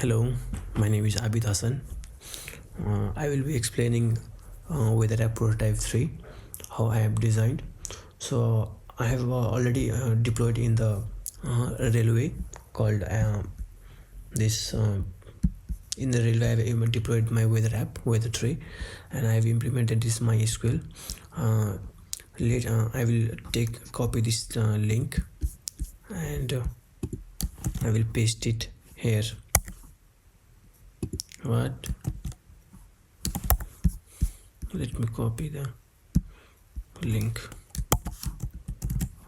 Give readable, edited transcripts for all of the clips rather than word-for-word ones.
Hello, my name is Aabid Hasan. I will be explaining Weather App Prototype 3, how I have designed. So I have already deployed in the railway called this in the railway. I have deployed my weather app Weather 3, and I have implemented this MySQL. Later I will copy this link, and I will paste it here. What? Let me copy the link.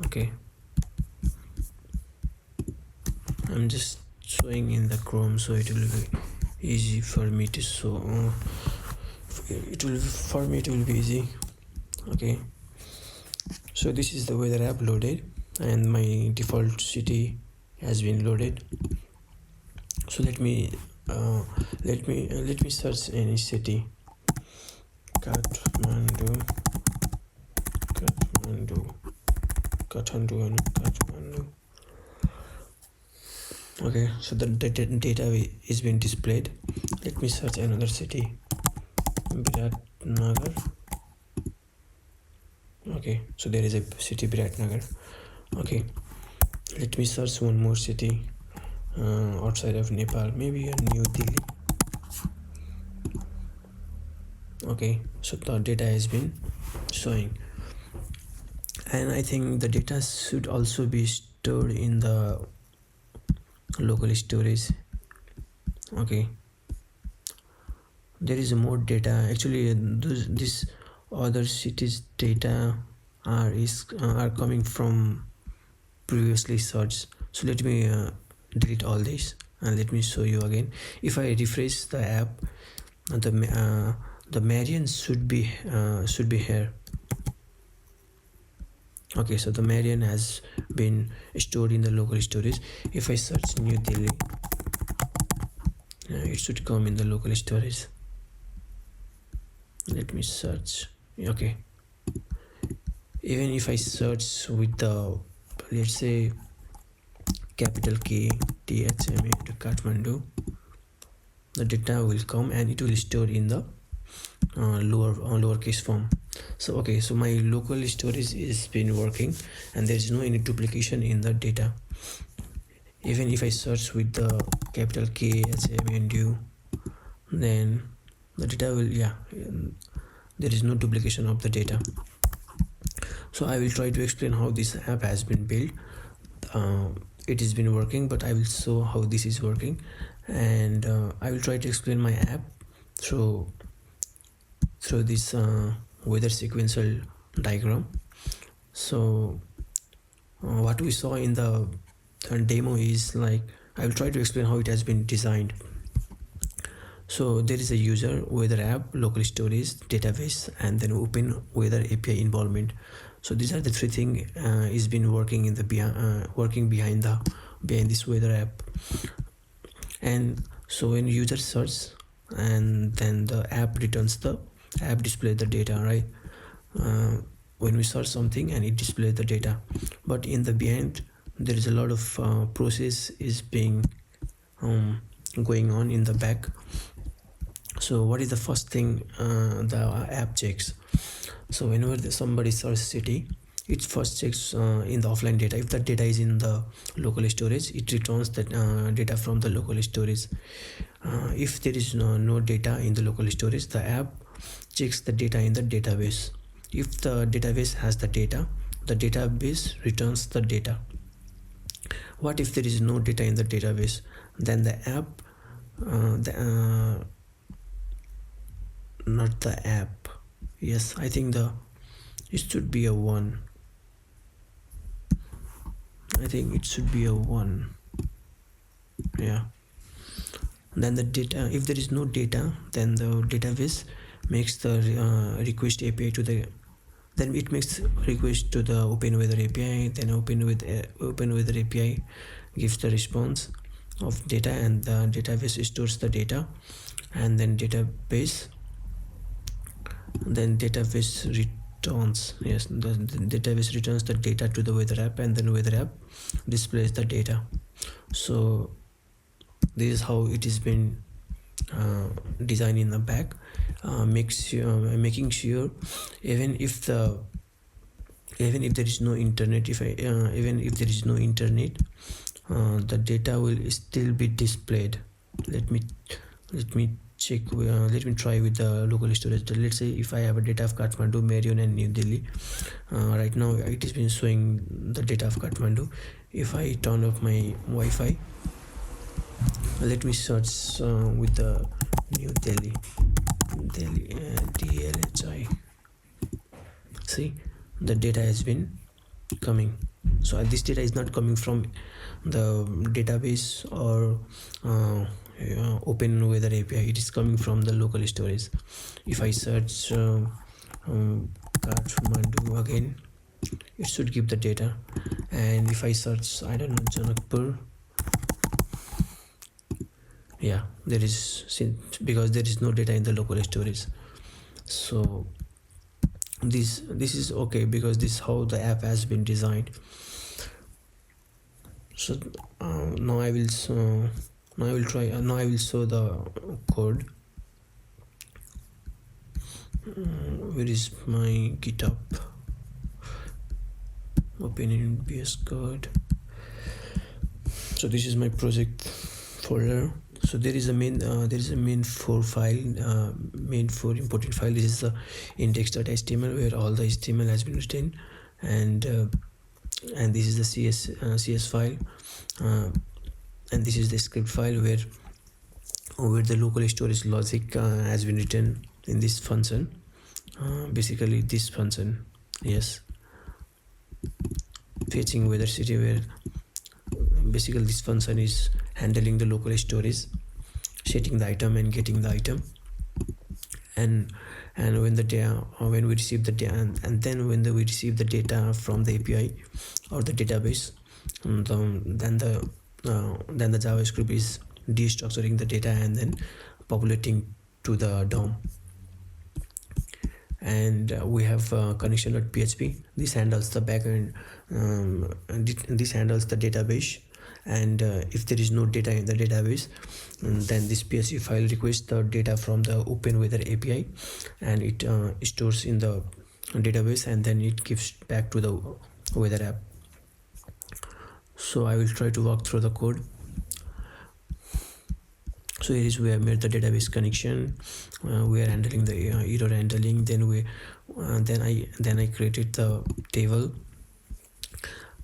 Okay, I'm just showing in the Chrome, so it will be easy for me to show. It will be easy. Okay, so this is the weather app loaded, and my default city has been loaded. So let me search any city. Kathmandu. Okay, so the data is being displayed. Let me search another city. Biratnagar. Okay, so there is a city, Biratnagar. Okay, let me search one more city outside of Nepal, maybe New Delhi. Okay, so the data has been showing, and I think the data should also be stored in the local storage. Okay, there is more data. Actually, this other cities data are coming from previously searched. So let me delete all this and let me show you again. If I refresh the app, the Marion should be here. Okay, so the Marion has been stored in the local storage. If I search New Delhi, it should come in the local storage. Let me search. Okay, even if I search with the, let's say, capital K THMA to Kathmandu, the data will come and it will store in the lowercase form. So okay, so my local storage is been working, and there is no any duplication in the data. Even if I search with the capital K HMNDU, then the data will, there is no duplication of the data. So I will try to explain how this app has been built. It has been working, but I will show how this is working, and I will try to explain my app through this weather sequential diagram. So what we saw in the demo is like, I will try to explain how it has been designed. So there is a user, weather app, local storage, database, and then OpenWeather API involvement. So these are the three things is been working in the working behind this weather app. And so when user search, and then the app displays the data, right? When we search something and it displays the data, but in the behind there is a lot of process is being going on in the back. So what is the first thing the app checks? So whenever somebody searches city, it first checks in the offline data. If the data is in the local storage, it returns the data from the local storage. If there is no data in the local storage, the app checks the data in the database. If the database has the data, the database returns the data. What if there is no data in the database? Then the app, not the app. Yes, I think it should be a 1. I think it should be a 1. Yeah. Then the data, if there is no data, then the database makes the request API to the, then it makes request to the OpenWeather API. Then OpenWeather API gives the response of data, and the database stores the data, and then database returns, yes, the database returns the data to the weather app, and then weather app displays the data. So this is how it has been designed in the back. Making sure even if there is no internet, even if there is no internet, the data will still be displayed. Let me check. Let me try with the local storage. Let's say if I have a data of Kathmandu, Marion and New Delhi. Right now it has been showing the data of Kathmandu. If I turn off my Wi-Fi, let me search with the New Delhi, DLHI. See, the data has been coming. So this data is not coming from the database or OpenWeather API. It is coming from the local storage. If I search Kathmandu again, it should give the data. And if I search, I don't know, Janakpur, yeah, there is, because there is no data in the local storage. So this is okay, because this is how the app has been designed. So now I will show the code. Where is my GitHub? Open in VS Code. So this is my project folder. So there is a main for file, main for important file. This is the index.html where all the HTML has been written, and this is the CS file, and this is the script file where the local storage logic has been written in this function. Basically this function, yes, fetching weather city, where basically this function is handling the local storage, setting the item and getting the item, and when the data, when we receive the data, and then when we receive the data from the API or the database, then the JavaScript is destructuring the data and then populating to the DOM. And we have connection.php. This handles the backend, and this handles the database. And if there is no data in the database, then this PHP file requests the data from the OpenWeather API, and it stores in the database, and then it gives back to the weather app. So I will try to walk through the code. So here is, we have made the database connection. We are handling the error handling. Then I created the table.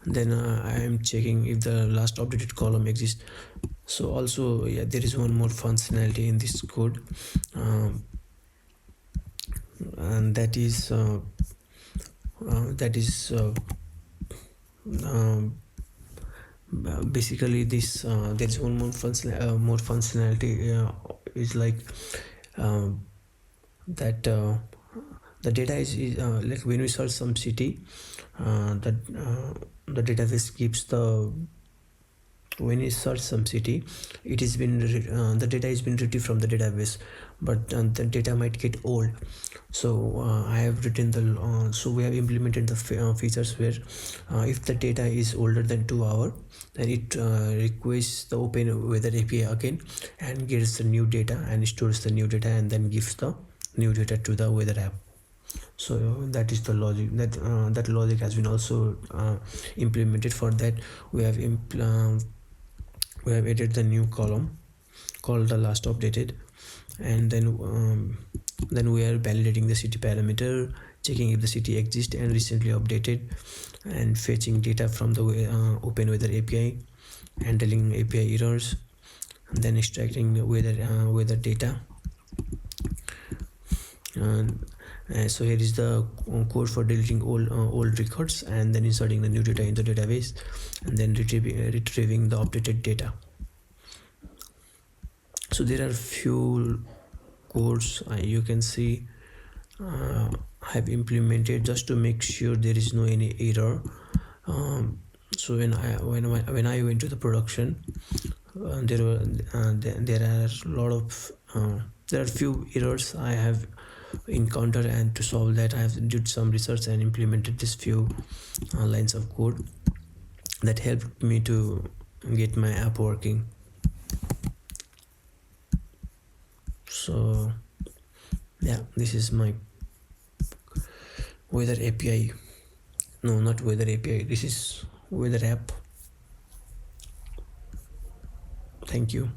Then I am checking if the last updated column exists. So also, yeah, there is one more functionality in this code, and that is basically this. There is one more functionality. Is like that the data is like when we search some city, the database keeps the, when you search some city, it has been the data has been retrieved from the database, but the data might get old. So I have written the so we have implemented the features where if the data is older than 2 hours, then it requests the OpenWeather API again and gets the new data and stores the new data and then gives the new data to the weather app. So that is the logic. That logic has been also implemented. For that, we have added the new column called the last updated, and then we are validating the city parameter, checking if the city exists and recently updated, and fetching data from the OpenWeather API, handling API errors, and then extracting the weather data. So here is the code for deleting old records and then inserting the new data into the database, and then retrieving the updated data. So there are few codes you can see I have implemented just to make sure there is no any error. So when I went to the production, there are few errors I have encountered, and to solve that I have did some research and implemented this few lines of code that helped me to get my app working. So yeah, this is my weather API. No, not weather API, this is weather app. Thank you.